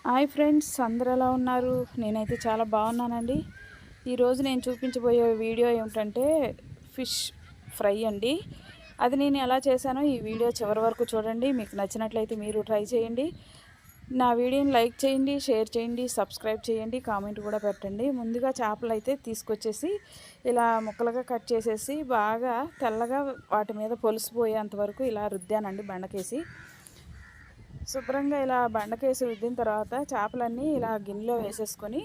Hi friends, అందరూ ఎలా ఉన్నారు? నేనైతే చాలా బాగున్నానండి. ఈరోజు నేను చూపించబోయే వీడియో ఏమిటంటే ఫిష్ ఫ్రై అండి. అది నేను ఎలా చేశానో ఈ వీడియో చివరి వరకు చూడండి. మీకు నచ్చినట్లయితే మీరు ట్రై చేయండి. నా వీడియోని లైక్ చేయండి, షేర్ చేయండి, సబ్స్క్రైబ్ చేయండి, కామెంట్ కూడా పెట్టండి. ముందుగా చేపలు అయితే తీసుకొచ్చేసి ఇలా ముక్కలుగా కట్ చేసేసి బాగా తెల్లగా వాటి మీద పొలిసిపోయేంత వరకు ఇలా రుద్దానండి బండకేసి. శుభ్రంగా ఇలా బండకేసి రుద్దిన తర్వాత చేపలన్నీ ఇలా గిన్నెలో వేసేసుకొని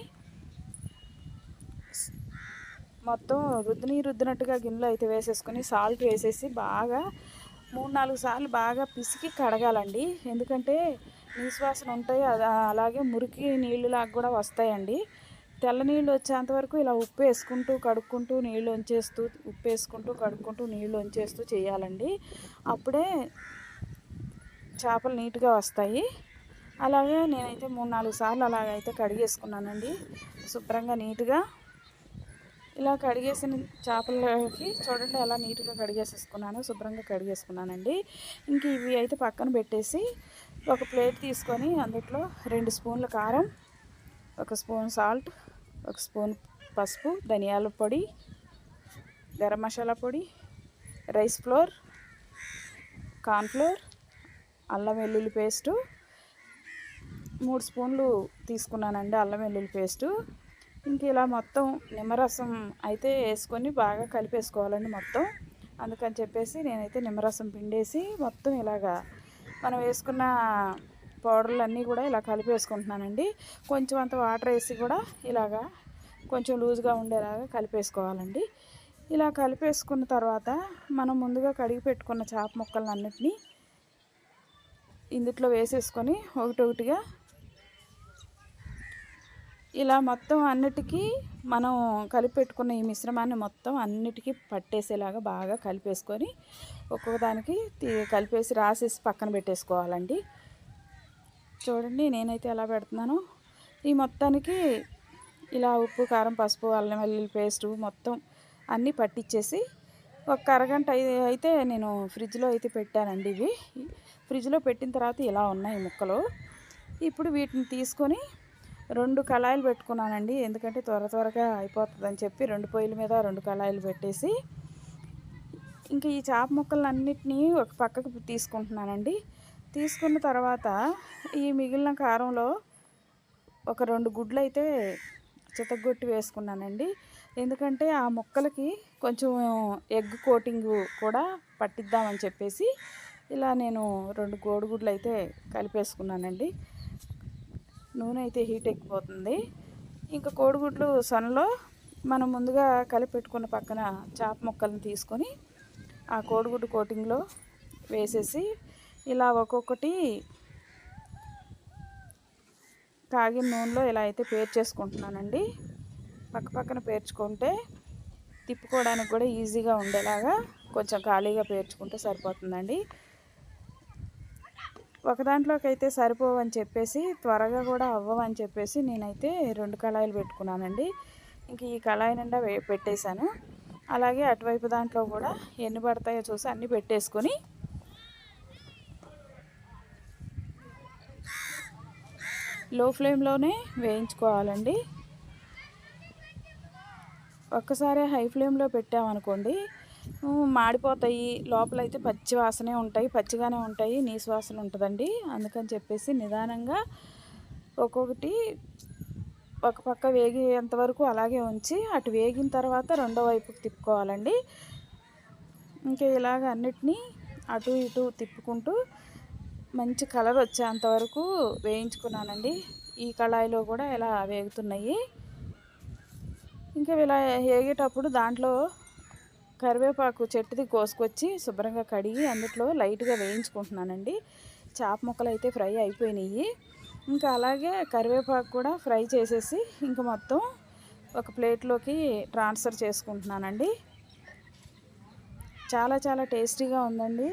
మొత్తం రుద్దినట్టుగా గిన్నెలో అయితే వేసేసుకొని సాల్ట్ వేసేసి బాగా 3-4 సార్లు బాగా పిసికి కడగాలండి. ఎందుకంటే నీసువాసన ఉంటాయి, అలాగే మురికి నీళ్ళులాగా కూడా వస్తాయండి. తెల్ల నీళ్ళు వచ్చేంత వరకు ఇలా ఉప్పు వేసుకుంటూ కడుక్కుంటూ నీళ్ళు వంచేస్తూ ఉప్పు వేసుకుంటూ కడుక్కుంటూ నీళ్ళు వంచేస్తూ చేయాలండి. అప్పుడే చేపలు నీట్గా వస్తాయి. అలాగే నేనైతే 3-4 సార్లు అలాగైతే కడిగేసుకున్నానండి శుభ్రంగా నీట్గా. ఇలా కడిగేసిన చేపలకి చూడండి ఎలా నీట్గా కడిగేసేసుకున్నాను, శుభ్రంగా కడిగేసుకున్నానండి. ఇంక ఇవి అయితే పక్కన పెట్టేసి ఒక ప్లేట్ తీసుకొని అందులో 2 స్పూన్ల కారం, 1 స్పూన్ సాల్ట్, 1 స్పూన్ పసుపు, ధనియాల పొడి, గరం మసాలా పొడి, రైస్ ఫ్లోర్, కార్న్ఫ్లోర్, అల్లం వెల్లుల్లి పేస్టు 3 స్పూన్లు తీసుకున్నానండి అల్లం వెల్లుల్లి పేస్టు. ఇంక ఇలా మొత్తం నిమ్మరసం అయితే వేసుకొని బాగా కలిపేసుకోవాలండి మొత్తం. అందుకని చెప్పేసి నేనైతే నిమ్మరసం పిండేసి మొత్తం ఇలాగా మనం వేసుకున్న పౌడర్లన్నీ కూడా ఇలా కలిపేసుకుంటున్నానండి. కొంచెం అంత వాటర్ వేసి కూడా ఇలాగా కొంచెం లూజ్గా ఉండేలాగా కలిపేసుకోవాలండి. ఇలా కలిపేసుకున్న తర్వాత మనం ముందుగా కడిగి పెట్టుకున్న చేప ముక్కలన్నిటినీ ఇందులో వేసేసుకొని ఒకటొకటిగా ఇలా మొత్తం అన్నిటికీ మనం కలిపెట్టుకున్న ఈ మిశ్రమాన్ని మొత్తం అన్నిటికీ పట్టేసేలాగా బాగా కలిపేసుకొని ఒక్కొక్క దానికి కలిపేసి రాసేసి పక్కన పెట్టేసుకోవాలండి. చూడండి నేనైతే ఎలా పెడుతున్నాను. ఈ మొత్తానికి ఇలా ఉప్పు, కారం, పసుపు, అల్లం వెల్లుల్లి పేస్టు మొత్తం అన్నీ పట్టించేసి ఒక అరగంట అయితే నేను ఫ్రిడ్జ్లో అయితే పెట్టానండి. ఇవి ఫ్రిడ్జ్లో పెట్టిన తర్వాత ఇలా ఉన్నాయి ముక్కలు. ఇప్పుడు వీటిని తీసుకొని 2 కళాయిలు పెట్టుకున్నానండి. ఎందుకంటే త్వరగా అయిపోతుందని చెప్పి 2 పొయ్యిల మీద 2 కళాయిలు పెట్టేసి ఇంకా ఈ చేప ముక్కలన్నిటినీ ఒక పక్కకు తీసుకుంటున్నానండి. తీసుకున్న తర్వాత ఈ మిగిలిన కారంలో ఒక 2 గుడ్లు అయితే చితగ్గొట్టి వేసుకున్నానండి. ఎందుకంటే ఆ ముక్కలకి కొంచెం ఎగ్ కోటింగ్ కూడా పట్టిద్దామని చెప్పేసి ఇలా నేను 2 కోడిగుడ్లు అయితే కలిపేసుకున్నానండి. నూనె అయితే హీట్ ఎక్కిపోతుంది. ఇంకా కోడిగుడ్లు సొనలో మనం ముందుగా కలిపి పెట్టుకున్న పక్కన చేప ముక్కలను తీసుకొని ఆ కోడిగుడ్డు కోటింగ్లో వేసేసి ఇలా ఒక్కొక్కటి కాగిన నూనెలో ఇలా అయితే పేర్చేసుకుంటున్నానండి. పక్కన పేర్చుకుంటే తిప్పుకోవడానికి కూడా ఈజీగా ఉండేలాగా కొంచెం ఖాళీగా పేర్చుకుంటే సరిపోతుందండి. ఒక దాంట్లోకి అయితే సరిపోవని చెప్పేసి త్వరగా కూడా అవ్వవని చెప్పేసి నేనైతే 2 కళాయిలు పెట్టుకున్నానండి. ఇంక ఈ కళాయి నిండా పెట్టేశాను. అలాగే అటువైపు దాంట్లో కూడా ఎన్ని పడతాయో చూసి అన్నీ పెట్టేసుకొని లో ఫ్లేమ్లోనే వేయించుకోవాలండి. ఒక్కసారి హై ఫ్లేమ్లో పెట్టామనుకోండి మాడిపోతాయి, లోపలైతే పచ్చి వాసనే ఉంటాయి, పచ్చిగానే ఉంటాయి, నీసు వాసన ఉంటుందండి. అందుకని చెప్పేసి నిదానంగా ఒక్కొక్కటి ఒక పక్క వేగేంత వరకు అలాగే ఉంచి అటు వేగిన తర్వాత రెండో వైపుకి తిప్పుకోవాలండి. ఇంకా ఇలాగ అన్నిటినీ అటు ఇటు తిప్పుకుంటూ మంచి కలర్ వచ్చేంత వరకు వేయించుకున్నానండి. ఈ కళాయిలో కూడా ఇలా వేగుతున్నాయి. ఇంకా ఇలా వేగేటప్పుడు దాంట్లో కరివేపాకు చెట్టుది కోసుకొచ్చి శుభ్రంగా కడిగి అందులో లైట్గా వేయించుకుంటున్నానండి. చేప ముక్కలు అయితే ఫ్రై అయిపోయినాయి. ఇంకా అలాగే కరివేపాకు కూడా ఫ్రై చేసేసి ఇంకా మొత్తం ఒక ప్లేట్లోకి ట్రాన్స్ఫర్ చేసుకుంటున్నానండి. చాలా టేస్టీగా ఉందండి.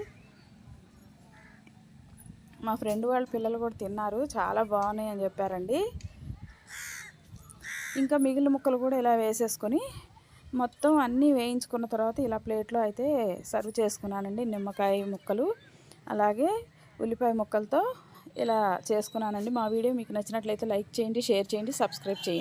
మా ఫ్రెండ్ వాళ్ళ పిల్లలు కూడా తిన్నారు, చాలా బాగున్నాయి అని చెప్పారండి. ఇంకా మిగిలిన ముక్కలు కూడా ఇలా వేసేసుకొని మొత్తం అన్నీ వేయించుకున్న తర్వాత ఇలా ప్లేట్లో అయితే సర్వ్ చేసుకున్నానండి. నిమ్మకాయ ముక్కలు అలాగే ఉల్లిపాయ ముక్కలతో ఇలా చేసుకున్నానండి. మా వీడియో మీకు నచ్చినట్లయితే లైక్ చేయండి, షేర్ చేయండి, సబ్స్క్రైబ్ చేయండి.